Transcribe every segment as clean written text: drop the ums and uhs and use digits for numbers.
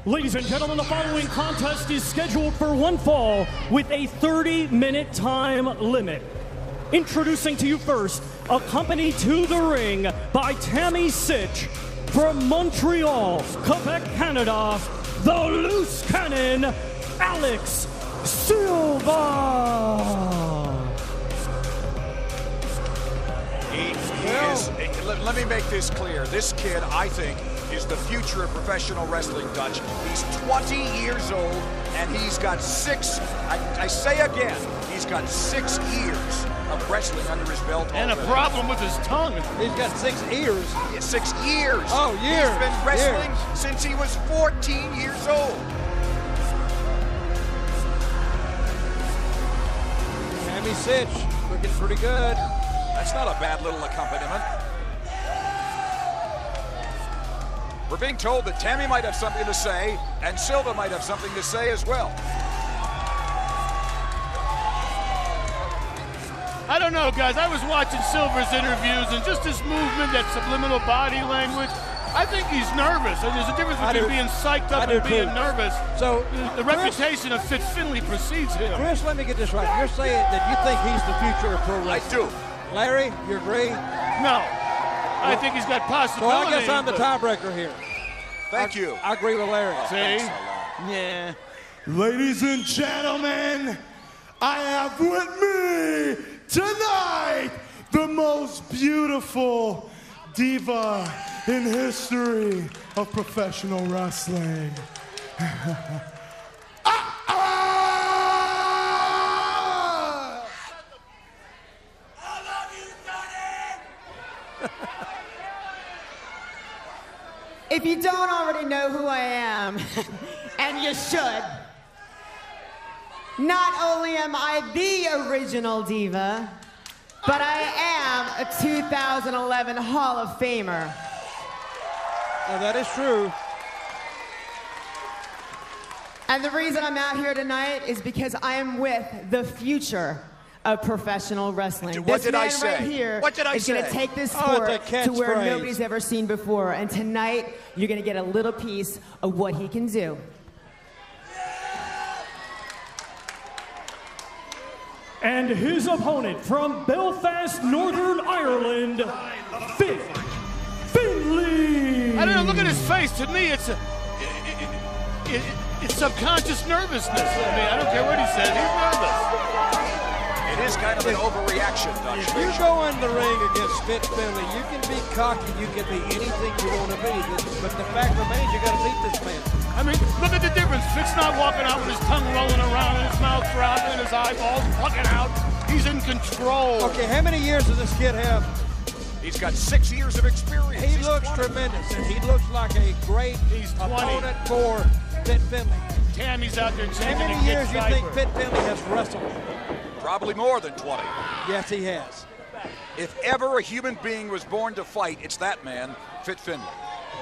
Ladies and gentlemen, the following contest is scheduled for one fall with a 30-minute time limit. Introducing to you first, accompanied to the ring by Tammy Sitch from Montreal, Quebec, Canada, the loose cannon, Alex Silva. Let me make this clear. This kid, I think, is the future of professional wrestling, Dutch. He's 20 years old, and he's got I say again, he's got 6 years of wrestling under his belt already. And a problem with his tongue. He's got 6 ears. Yeah, 6 years. Oh, years. He's been wrestling since he was 14 years old. Tammy Sitch looking pretty good. That's not a bad little accompaniment. We're being told that Tammy might have something to say, and Silva might have something to say as well. I don't know, guys. I was watching Silver's interviews, and just his movement, that subliminal body language, I think he's nervous. And there's a difference between being psyched up and being nervous. So the reputation of Finlay precedes him. Chris, let me get this right. You're saying that you think he's the future of pro wrestling? I do. Larry, you agree? No. I think he's got possibilities. So I guess I'm the tiebreaker here. Thank you. I agree with Larry. See? Yeah. Ladies and gentlemen, I have with me tonight the most beautiful diva in history of professional wrestling. If you don't already know who I am, and you should, not only am I the original diva, but I am a 2011 Hall of Famer. Oh, that is true. And the reason I'm out here tonight is because I am with the future of professional wrestling. What did I this say? man right here What did I is say? going to take this Oh, sport it's a to where catchphrase. nobody's ever seen before. And tonight, you're going to get a little piece of what he can do. And his opponent from Belfast, Northern Ireland, Finlay. I don't know. Look at his face. To me, it's subconscious nervousness. I mean, I don't care what he says. He's nervous. It is kind of an overreaction, Dutch. If you go in the ring against Finlay, you can be cocky, you can be anything you want to be, but the fact remains you got to beat this man. I mean, look at the difference. Fitz not walking out with his tongue rolling around and his mouth throbbing and his eyeballs plucking out. He's in control. Okay, how many years does this kid have? He's got 6 years of experience. He looks tremendous, and he looks like a great opponent for Finlay. Tammy's out there How changing many the years kid's do you think diaper. Finlay has wrestled? Probably more than 20. Yes, he has. If ever a human being was born to fight, it's that man, Finlay.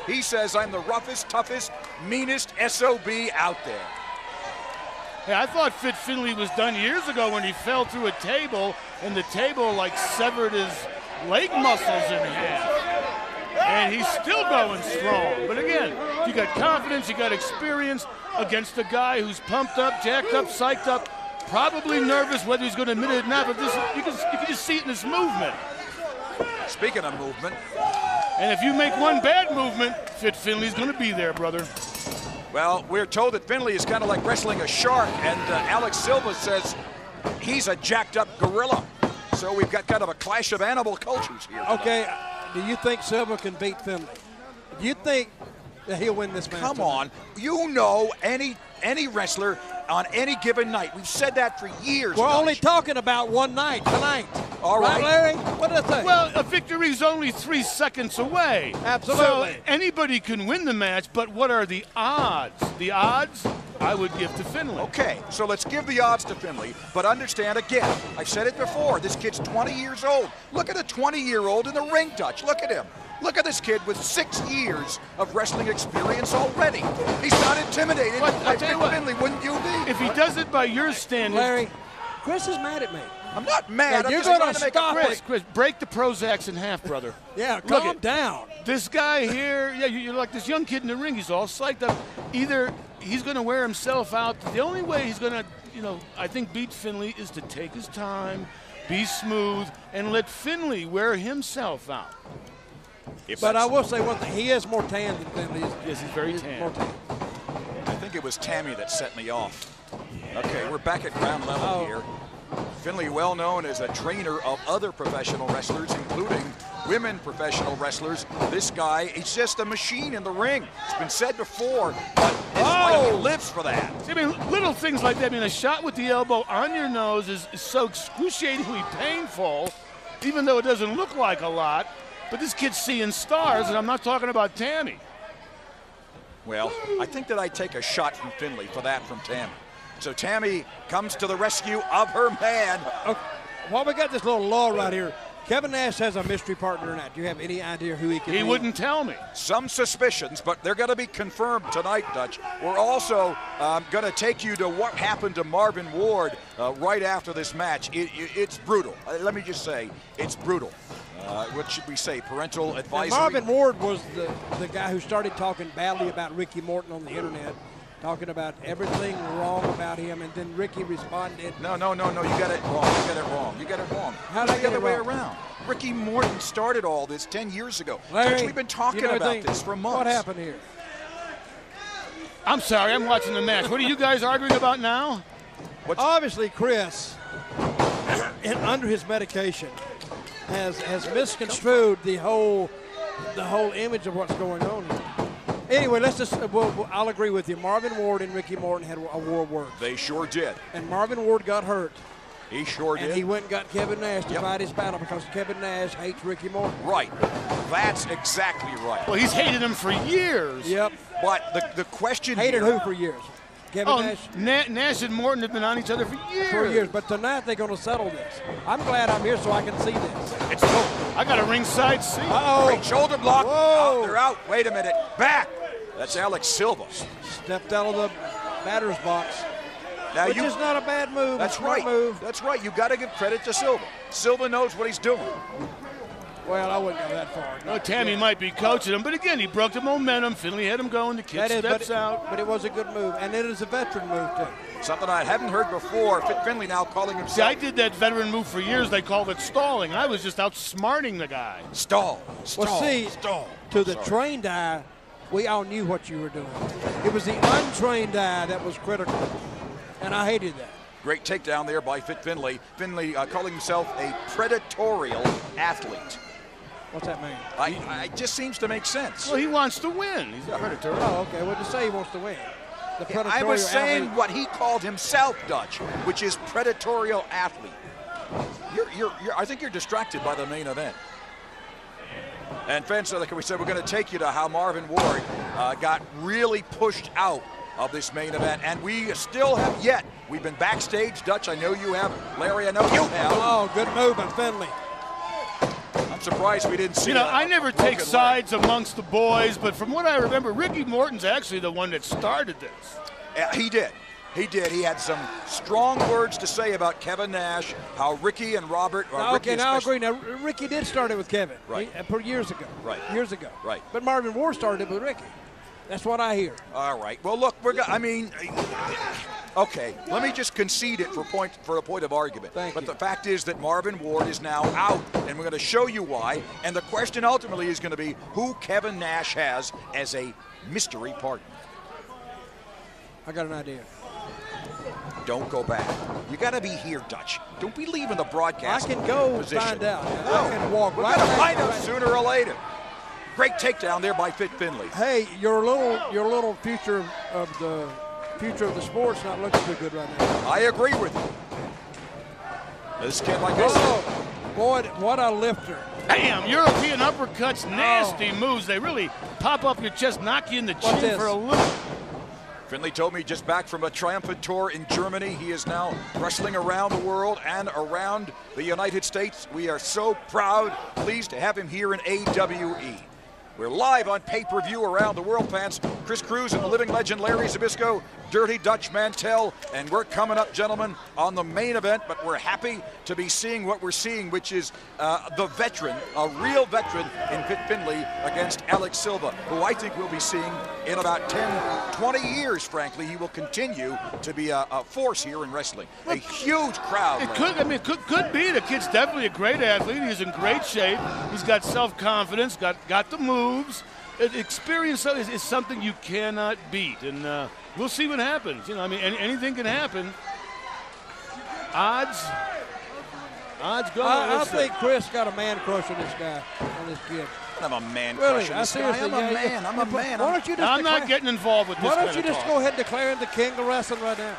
He says, I'm the roughest, toughest, meanest SOB out there. Hey, I thought Finlay was done years ago when he fell through a table, and the table like severed his leg muscles in half. And he's still going strong. But again, you got confidence, you got experience against a guy who's pumped up, jacked up, psyched up, probably nervous whether he's going to admit it or not, but this, you can just see it in his movement. Speaking of movement. And if you make one bad movement, Finlay's going to be there, brother. Well, we're told that Finlay is kind of like wrestling a shark, and Alex Silva says he's a jacked up gorilla. So we've got kind of a clash of animal cultures here tonight. Okay, do you think Silva can beat Finlay? Do you think that he'll win this match? Come tonight? on. You know any wrestler on any given night. We've said that for years. We're Dutch. only talking about one night, tonight. All right. Larry? What did I say? Well, a victory's only 3 seconds away. Absolutely. So anybody can win the match, but what are the odds? The odds I would give to Finlay. Okay, so let's give the odds to Finlay, but understand again, I've said it before, this kid's 20 years old. Look at a 20-year-old in the ring, Dutch. Look at him. Look at this kid with 6 years of wrestling experience already. He's not intimidated by Finlay, wouldn't you be? If he does it by your standards, Larry, Chris is mad at me. I'm not mad. Now, I'm you're just trying gonna to make a stop point. it. Chris, break the Prozacs in half, brother. Yeah, Look calm down. This guy here, yeah, you're like this young kid in the ring. He's all psyched up. Either he's going to wear himself out. The only way he's going to, I think beat Finlay is to take his time, be smooth, and let Finlay wear himself out. But I will say one thing. He is more tan than Finlay. Yes, he's very tan. More tan. I think it was Tammy that set me off. Okay, we're back at ground level here. Finlay, well known as a trainer of other professional wrestlers, including women professional wrestlers. This guy is just a machine in the ring. It's been said before, but it's like he lives for that. See, I mean, little things like that. I mean, a shot with the elbow on your nose is so excruciatingly painful, even though it doesn't look like a lot. But this kid's seeing stars, and I'm not talking about Tammy. Well, I think that I take a shot from Finlay for that from Tammy. So Tammy comes to the rescue of her man. Okay. While we got this little law right here, Kevin Nash has a mystery partner or not. Do you have any idea who he could be? He wouldn't tell me. Some suspicions, but they're going to be confirmed tonight, Dutch. We're also going to take you to what happened to Marvin Ward right after this match. It's brutal. Let me just say, it's brutal. What should we say? Parental advisory? Now, Marvin Ward was the guy who started talking badly about Ricky Morton on the internet, talking about everything wrong about him, and then Ricky responded. No. You got it wrong. You got it wrong. How did I the get other it way wrong? around? Ricky Morton started all this 10 years ago. Larry, Dutch, we've been talking about this for months. What happened here? I'm sorry, I'm watching the match. What are you guys arguing about now? Obviously, Chris, and under his medication, has misconstrued the whole image of what's going on here. Anyway, let's just, I'll agree with you. Marvin Ward and Ricky Morton had a war word. They sure did. And Marvin Ward got hurt. He sure did. And he went and got Kevin Nash to fight his battle because Kevin Nash hates Ricky Morton. Right. That's exactly right. Well, he's hated him for years. Yep. But the question Hated here, who for years? Kevin Nash? Nash and Morton have been on each other for years. For years. But tonight they're going to settle this. I'm glad I'm here so I can see this. It's cool. I got a ringside seat. Uh-oh. Great shoulder block. Whoa. Oh, they're out. Wait a minute. Back. That's Alex Silva. Stepped out of the batter's box. Now Which is not a bad move. That's Smart right. move. That's right. You got to give credit to Silva. Silva knows what he's doing. Well, I wouldn't go that far. No, Tammy might be coaching him, but again, he broke the momentum. Finlay had him going. The kid steps out. But it was a good move, and it is a veteran move, too. Something I hadn't heard before. Finlay now calling himself. See, I did that veteran move for years. They called it stalling. I was just outsmarting the guy. Stall. Well, see, to the trained eye, we all knew what you were doing. It was the untrained eye that was critical, and I hated that. Great takedown there by Finlay. Finlay calling himself a predatorial athlete. What's that mean? It just seems to make sense. Well, he wants to win. He's a predator. Oh, okay. Well, just say he wants to win. The I predatorial was saying athlete. what he called himself, Dutch, which is predatorial athlete. I think you're distracted by the main event. And fans, like we said, we're going to take you to how Marvin Ward got really pushed out of this main event, and we still have yet. We've been backstage, Dutch. I know you have, Larry. I know you have. Oh, good move by Finlay. I'm surprised we didn't see. I never take sides amongst the boys, but from what I remember, Ricky Morton's actually the one that started this. Yeah, he did. He did. He had some strong words to say about Kevin Nash, how Ricky and Robert. Okay, now I agree. Now, Ricky did start it with Kevin. Right. Years ago. Right. Years ago. Right. But Marvin Ward started it with Ricky. That's what I hear. All right. Well, look, okay. Let me just concede it for a point of argument. Thank you. The fact is that Marvin Ward is now out, and we're going to show you why. And the question ultimately is going to be who Kevin Nash has as a mystery partner. I got an idea. Don't go back. You got to be here, Dutch. Don't be leaving the broadcast. I can go position. find out. No. I can walk We're right going to back. find out sooner or later. Great takedown there by Finlay. Hey, your little future of the sport's not looking too good right now. I agree with you. This kid like this. Oh, boy, what a lifter. Bam! European uppercuts, nasty moves. They really pop up your chest, knock you in the What's chin this? for a loop. Finlay told me just back from a triumphant tour in Germany. He is now wrestling around the world and around the United States. We are so proud, pleased to have him here in AWE. We're live on pay-per-view around the world, fans. Chris Cruz and the living legend Larry Zbyszko, Dirty Dutch Mantell, and we're coming up, gentlemen, on the main event, but we're happy to be seeing what we're seeing, which is the veteran, a real veteran in Fit Finlay against Alex Silva, who I think we'll be seeing in about 10, 20 years, frankly. He will continue to be a force here in wrestling. A huge crowd. Could be. The kid's definitely a great athlete. He's in great shape. He's got self-confidence, got the moves. Experience is something you cannot beat, and we'll see what happens. You know, I mean, anything can happen. Odds go. I think Chris got a man crush on this guy, on this kid. I'm a man crush on this guy. I'm a man. I'm a man. Why don't you just I'm not getting involved with this. Why don't you just go ahead and declare him the king of wrestling right now?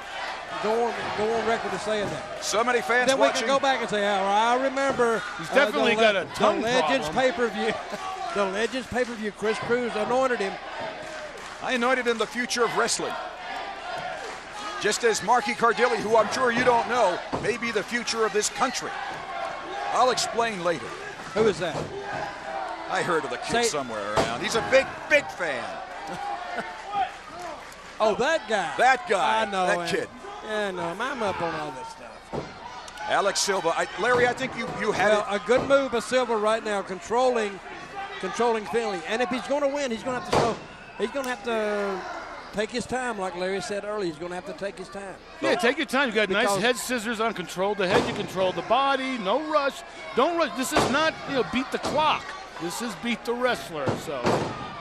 Go on record to saying that. So many fans then watching. We can go back and say, oh, I remember. He's definitely got a tongue Legends problem. pay-per-view. The Legends pay-per-view, Chris Cruz anointed him. I anointed him the future of wrestling. Just as Marky Cardilli, who I'm sure you don't know, may be the future of this country. I'll explain later. Who is that? I heard of the kid somewhere around. He's a big, big fan. Oh, that guy. That guy. I know that kid. Yeah, no, I'm up on all this stuff. Alex Silva. Larry, I think you had a good move of Silva right now, controlling Finlay. And if he's going to win, he's going to have to take his time, like Larry said earlier. He's going to have to take his time. Yeah, take your time. You got nice head scissors on. Control the head. You control the body. No rush. Don't rush. This is not beat the clock. This is beat the wrestler. So.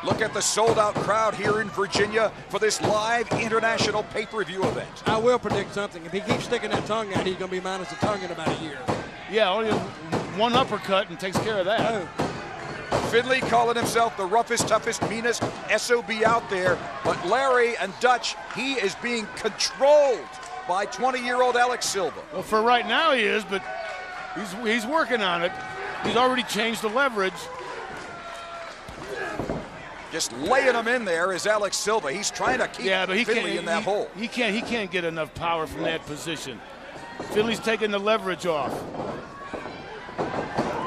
Look at the sold-out crowd here in Virginia for this live international pay-per-view event. I will predict something. If he keeps sticking that tongue out, he's going to be minus a tongue in about a year. Yeah, only one uppercut and takes care of that. Oh. Finlay calling himself the roughest, toughest, meanest SOB out there. But Larry and Dutch, he is being controlled by 20-year-old Alex Silva. Well, for right now he is, but he's working on it. He's already changed the leverage. Just laying him in there is Alex Silva. He's trying to keep Finlay in that hole. He can't get enough power from that position. Finlay's taking the leverage off.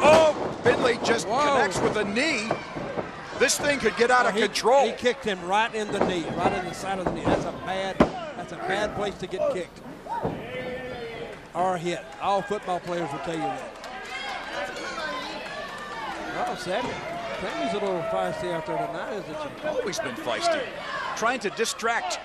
Oh, Finlay just connects with a knee. This thing could get out of control. He kicked him right in the knee, right in the side of the knee. That's a bad place to get kicked or hit. All football players will tell you that. Oh, Sammy's a little feisty out there tonight, isn't she? Always been feisty. Trying to distract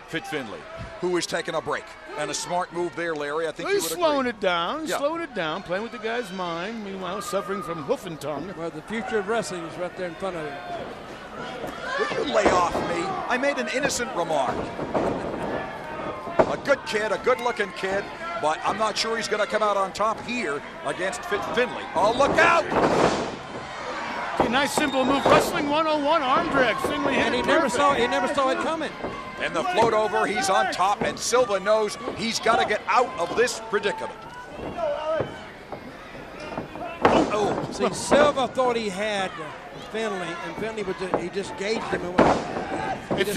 Fit Finlay, who is taking a break. And a smart move there, Larry. I think he's slowing agree. it down. Yeah. Slowing it down, playing with the guy's mind. Meanwhile, suffering from hoof and tongue. Well, the future of wrestling is right there in front of him. Would you lay off me? I made an innocent remark. A good kid, a good-looking kid, but I'm not sure he's going to come out on top here against Fit Finlay. Oh, look out! Nice simple move, wrestling 101, arm drag. Finlay hit and he never saw it coming. And the float over, he's on top, and Silva knows he's got to get out of this predicament. Oh, see, Silva thought he had Finlay, and Finlay he just gauged him. If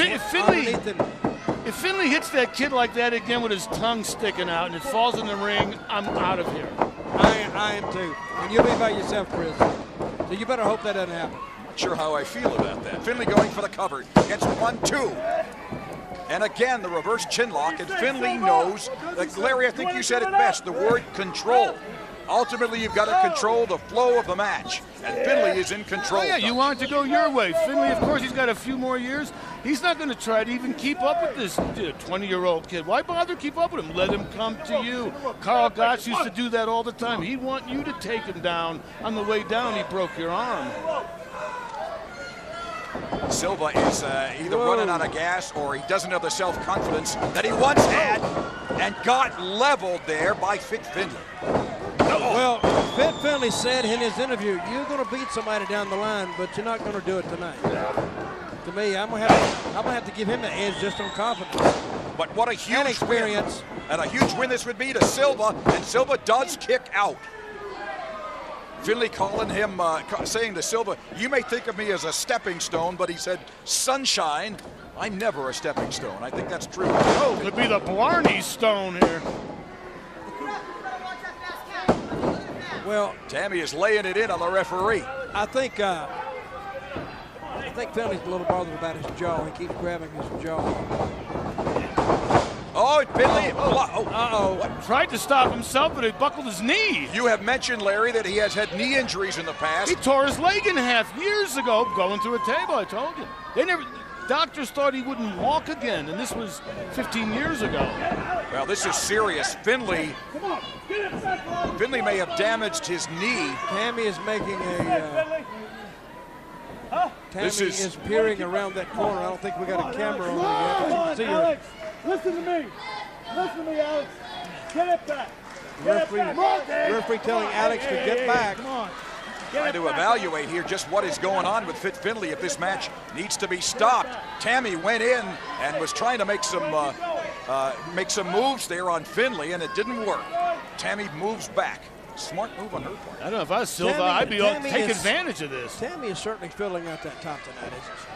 Finlay hits that kid like that again with his tongue sticking out and it falls in the ring, I'm out of here. I am too. And you'll be by yourself, Chris. So you better hope that doesn't happen. Not sure how I feel about that. Finlay going for the cover. Gets 1-2. And again, the reverse chin lock. And Finlay knows, like Larry, I think you said it best, the word control. Ultimately, you've got to control the flow of the match. And Finlay is in control. Oh, yeah, you want it to go your way. Finlay, of course, he's got a few more years. He's not going to try to even keep up with this 20-year-old kid. Why bother keep up with him? Let him come to you. Carl Gotch used to do that all the time. He'd want you to take him down. On the way down, he broke your arm. Silva is either running out of gas or he doesn't have the self-confidence that he once had and got leveled there by Fit Finlay. Well, Fit Finlay said in his interview, you're going to beat somebody down the line, but you're not going to do it tonight. To me, I'm gonna have to give him the edge just on confidence. But what a huge experience. And a huge win this would be to Silva, and Silva does kick out. Finlay calling him, saying to Silva, you may think of me as a stepping stone, but he said, sunshine, I'm never a stepping stone. I think that's true. Oh, could be the Blarney stone here. Well, Tammy is laying it in on the referee. I think think Finley's a little bothered about his jaw. He keeps grabbing his jaw. Oh, Finlay. Tried to stop himself, but he buckled his knee. You have mentioned, Larry, that he has had knee injuries in the past. He tore his leg in half years ago going through a table, I told you. Doctors thought he wouldn't walk again, and this was 15 years ago. Well, this is serious. Finlay may have damaged his knee. Tammy is making a... Tammy is peering around that corner. I don't think we got a camera on her yet. But you can see her. Alex, listen to me. Listen to me, Alex. Get it back. Referee telling Alex to get back. Come on. Trying to evaluate here just what is going on with Finlay if this match needs to be stopped. Tammy went in and was trying to make some moves there on Finlay, and it didn't work. Tammy moves back. Smart move on her part. I don't know if I was Silva, I'd be able to take advantage of this. Tammy is certainly filling out that top tonight, isn't she?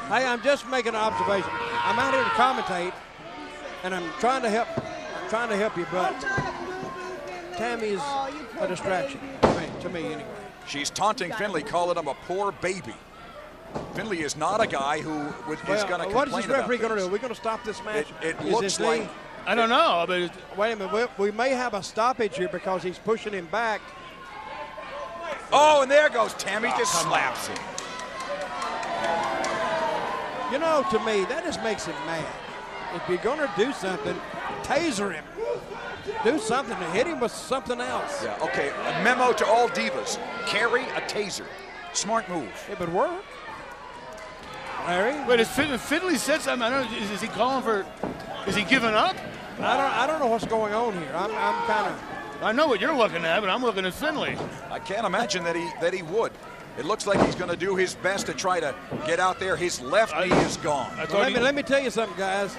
Hey, I'm just making an observation. I'm out here to commentate, and I'm trying to help. I'm trying to help you, but Tammy is a distraction to me anyway. She's taunting Finlay, calling him a poor baby. Finlay is not a guy who is going to complain. What is this referee about going to do? Are we going to stop this match? It looks like. I don't know. But wait a minute. We may have a stoppage here because he's pushing him back. Oh, and there goes Tammy. Just slaps him. You know, to me, that just makes him mad. If you're going to do something, taser him. Do something to hit him with something else. Yeah, okay. A memo to all divas. Carry a taser. Smart move. It would work. Larry? Wait, is Finlay said something? I don't know. Is he calling for... Is he giving up? I don't know what's going on here. I'm kind of... I know what you're looking at, but I'm looking at Finlay. I can't imagine that he would. It looks like he's going to do his best to try to get out there. His left knee is gone. Let me tell you something, guys.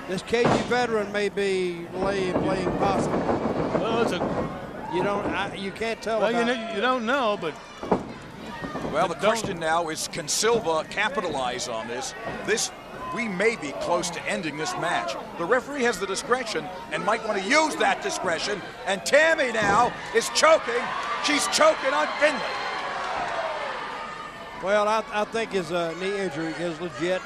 This KG veteran may be playing possum. Well, it's a... You can't tell. Well, you don't know, but... Well, the question now is, can Silva capitalize on this? We may be close to ending this match. The referee has the discretion and might want to use that discretion. And Tammy now is choking. She's choking on Finlay. Well, I think his knee injury is legit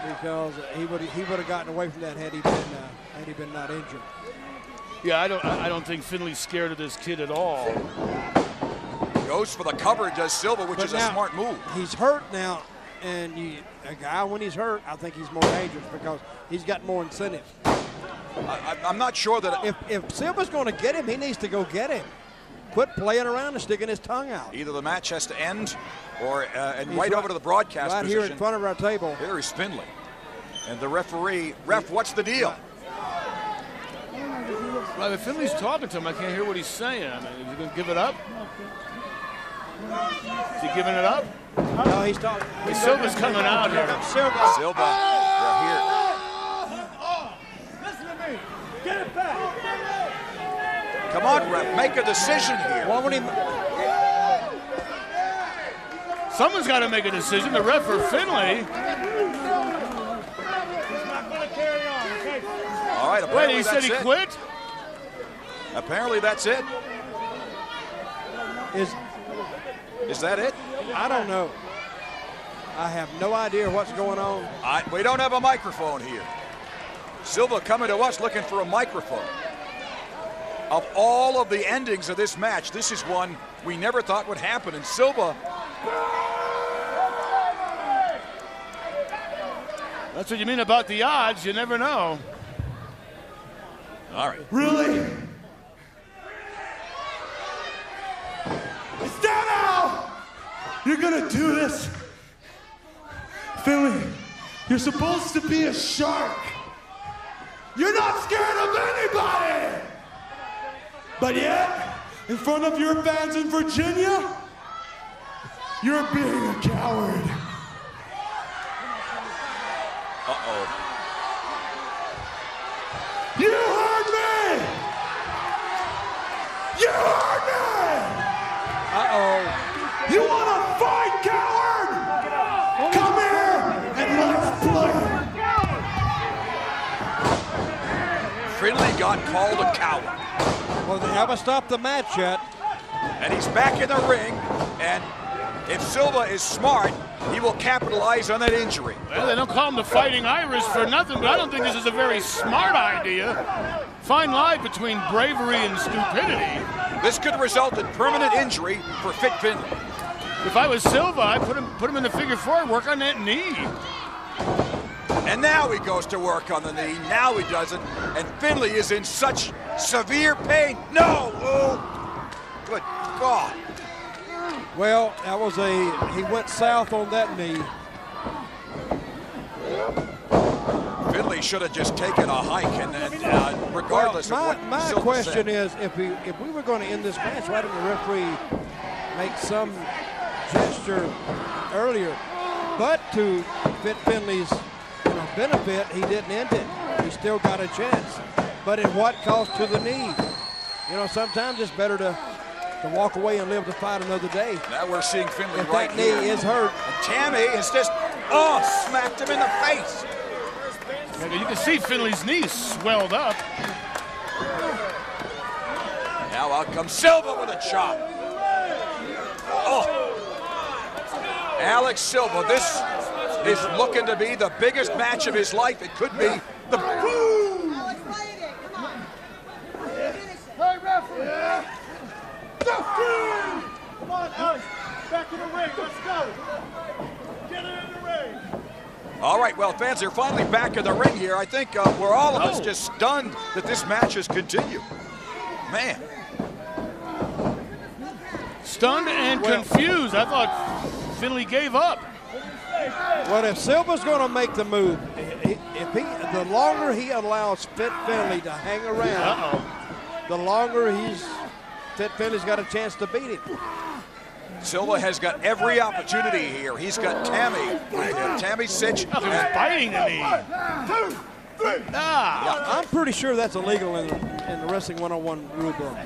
because he would have gotten away from that had he been not injured. Yeah, I don't think Finley's scared of this kid at all. Goes for the cover, does Silva, which is a smart move. He's hurt now, and a guy when he's hurt, I think he's more dangerous because he's got more incentive. I'm not sure that if Silva's going to get him, he needs to go get him. Quit playing around and sticking his tongue out. Either the match has to end, or right over to the broadcast right position. Here in front of our table. Here is Finlay, and the referee. Ref, what's the deal? Well, if Finley's talking to him, I can't hear what he's saying. I mean, is he going to give it up? Is he giving it up? No, he's talking. Silva's coming out here. Silva, they're here. Listen to me. Get it back. Come on, ref, make a decision here. Why would he? Someone's got to make a decision. The ref for Finlay. He's not going to carry on, okay? All right, Wait, he said he quit? Apparently that's it. Is that it? I don't know. I have no idea what's going on. We don't have a microphone here. Silva coming to us looking for a microphone. Of all of the endings of this match, this is one we never thought would happen. And Silva... That's what you mean about the odds. You never know. All right. Really? Stand out! You're gonna do this? Finlay, you're supposed to be a shark. You're not scared of anybody! But yet, in front of your fans in Virginia, you're being a coward. Uh-oh. You heard me! You heard me! Uh-oh. You want to fight, coward? Come here and let's play. Finlay got called a coward. Well, they haven't stopped the match yet. And he's back in the ring. And If Silva is smart, he will capitalize on that injury. Well, they don't call him the Fighting Irish for nothing, but I don't think this is a very smart idea. Fine line between bravery and stupidity. This could result in permanent injury for Fit Finlay. If I was Silva, I'd put him in the figure four, work on that knee. And now he goes to work on the knee. Now he doesn't. And Finlay is in such severe pain. No! Oh, good God. Well, that was he went south on that knee. Finlay should have just taken a hike, and regardless of what my Silva question said. is, if we were going to end this match, why didn't the referee make some gesture earlier? But to Fit Finlay's benefit, he didn't end it. He still got a chance. But at what cost to the knee? Sometimes it's better to walk away and live to fight another day. Now we're seeing Finlay if right that here. knee is hurt. And Tammy is just, smacked him in the face. You can see Finlay's knee swelled up. Now out comes Silva with a chop. Oh. Alex Silva, this is looking to be the biggest match of his life. It could be the... Hey, referee! Come on, Alex. Back in the ring. Let's go. Get it in the ring. All right, well, fans, they're finally back in the ring here. I think we're all of us just stunned that this match has continued. Man. Stunned and confused. I thought Finlay gave up. Well, if Silva's going to make the move, the longer he allows Fit Finlay to hang around, the longer Fit Finlay's got a chance to beat him. Silva has got every opportunity here. He's got Tammy with him. Tammy Sitch. He was biting the knee. 1, 2, 3. I'm pretty sure that's illegal in the Wrestling 101 rule book.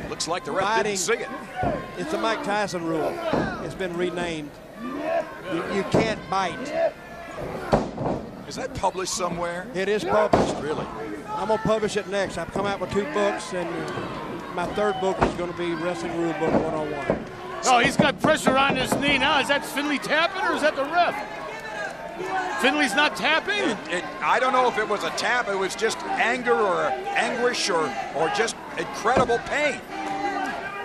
Looks like the ref didn't see it. It's the Mike Tyson rule. It's been renamed. You can't bite. Is that published somewhere? It is published. Really? I'm going to publish it next. I've come out with 2 books, and my 3rd book is going to be Wrestling Rule Book 101. Oh, he's got pressure on his knee now. Is that Finlay tapping or is that the ref? Finlay's not tapping? I don't know if it was a tap. It was just anger or anguish or just incredible pain.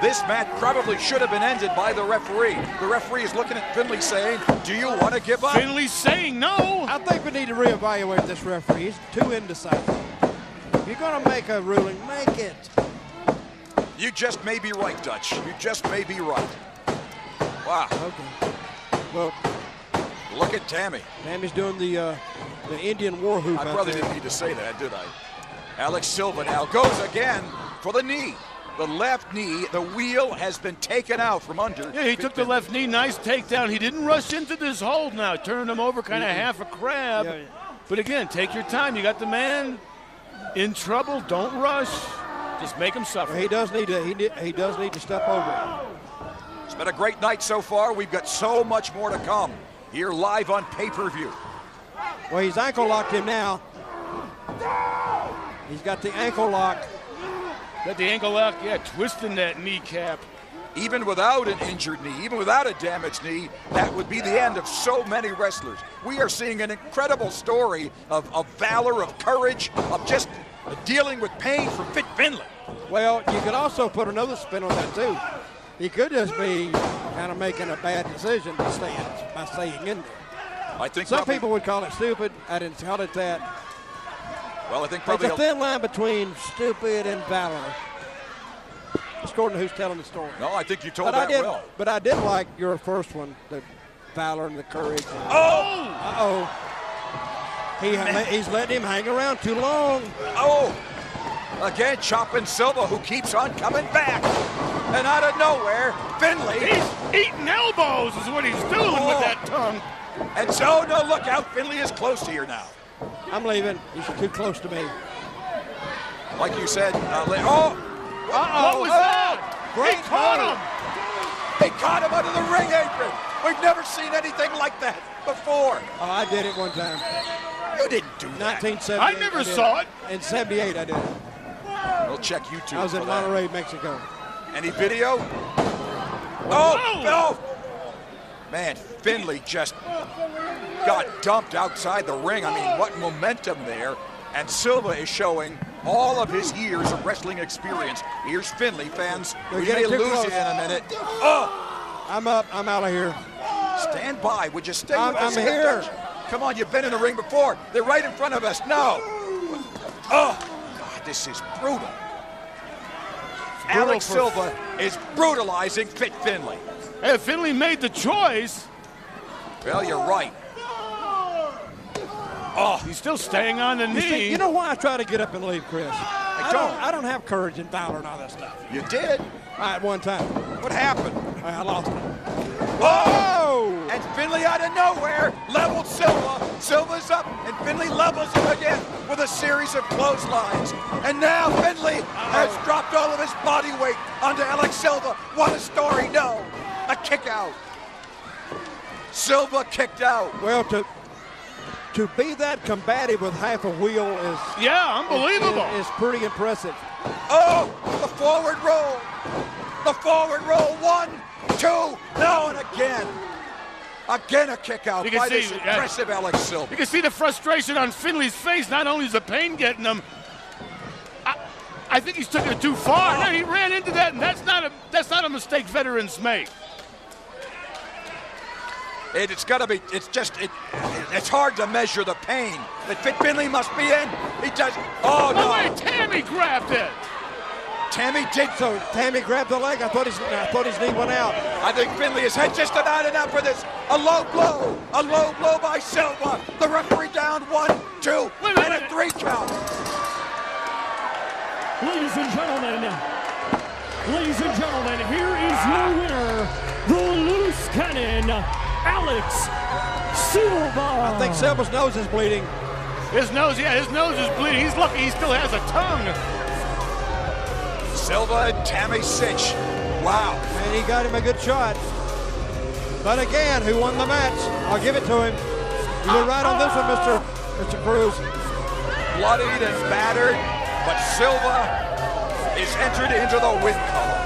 This match probably should have been ended by the referee. The referee is looking at Finlay saying, do you want to give up? Finlay's saying no. I think we need to reevaluate this referee. He's too indecisive. If you're going to make a ruling, make it. You just may be right, Dutch. You just may be right. Wow. Okay. Well, look at Tammy. Tammy's doing the Indian war hoop. I probably didn't need to say that, did I? Alex Silva now goes again for the knee. The left knee, the wheel has been taken out from under. Yeah, he took the left knee, nice takedown. He didn't rush into this hold now, turning him over kind of half a crab. Yeah. But again, take your time. You got the man in trouble. Don't rush. Just make him suffer. He does need to step over. It's been a great night so far. We've got so much more to come here live on pay-per-view. Well, he's ankle locked him now. He's got the ankle lock. Got the ankle lock, yeah, twisting that kneecap. Even without an injured knee, even without a damaged knee, that would be the end of so many wrestlers. We are seeing an incredible story of valor, of courage, of just dealing with pain from Fit Finlay. Well, you could also put another spin on that, too. He could just be kind of making a bad decision by staying in there. I think some people would call it stupid. I didn't call it that. Well, I think probably it's a thin line between stupid and valor. According to who's telling the story. No, I think you told that well. But I did like your first one, the valor and the courage. Oh! He's letting him hang around too long. Oh! Again, chopping Silva, who keeps on coming back. And out of nowhere, Finlay. He's eating elbows is what he's doing with that tongue. And so, no, look out, Finlay is close here now. I'm leaving. He's too close to me. Like you said, What was that? Great he caught him. He caught him under the ring apron. We've never seen anything like that before. Oh, I did it one time. You didn't do that. 1978. I never saw it. In 78, I did it. We'll check YouTube. I was in Monterrey, Mexico. Any video? Oh, no! Man, Finlay just got dumped outside the ring. I mean, what momentum there. And Silva is showing all of his years of wrestling experience. Here's Finlay, fans. We may lose you in a minute. Oh! I'm up. I'm out of here. Stand by. Would you stay with I'm us? here. Come on, you've been in the ring before. They're right in front of us. No. Oh, God, this is brutal. Alex Silva is brutalizing Fit Finlay. Hey, if Finlay made the choice. Well, you're right. Oh, he's still staying on the knee. You know why I try to get up and leave, Chris? I don't have courage and Fowler and all that stuff. You did? At one time. What happened? I lost it. Oh! And Finlay out of nowhere leveled Silva. Silva's up, and Finlay levels him again with a series of clotheslines. And now Finlay has dropped all of his body weight onto Alex Silva. What a story! No, a kick out. Silva kicked out. Well, to be that combative with half a wheel is unbelievable. Is pretty impressive. Oh, the forward roll. The forward roll. 1, 2, no, and again. Again a kick out by this impressive Alex Silva. You can see the frustration on Finlay's face. Not only is the pain getting him, I think he's taking it too far. No, he ran into that, and that's not a mistake veterans make. It's hard to measure the pain that Fit Finlay must be in. He does. Oh, no. Wait, Tammy grabbed it. Tammy did. So Tammy grabbed the leg. I thought his knee went out. I think Finlay has had just about enough for this. A low blow by Silva. The referee down 1, 2, and a 3 count. Ladies and gentlemen, here is your winner, the loose cannon, Alex Silva. I think Silva's nose is bleeding. His nose is bleeding. He's lucky he still has a tongue. Silva and Tammy Sitch. Wow. And he got him a good shot. But again, who won the match? I'll give it to him. You're right on this one, Mr. Cruz. Bloodied and battered, but Silva is entered into the win column.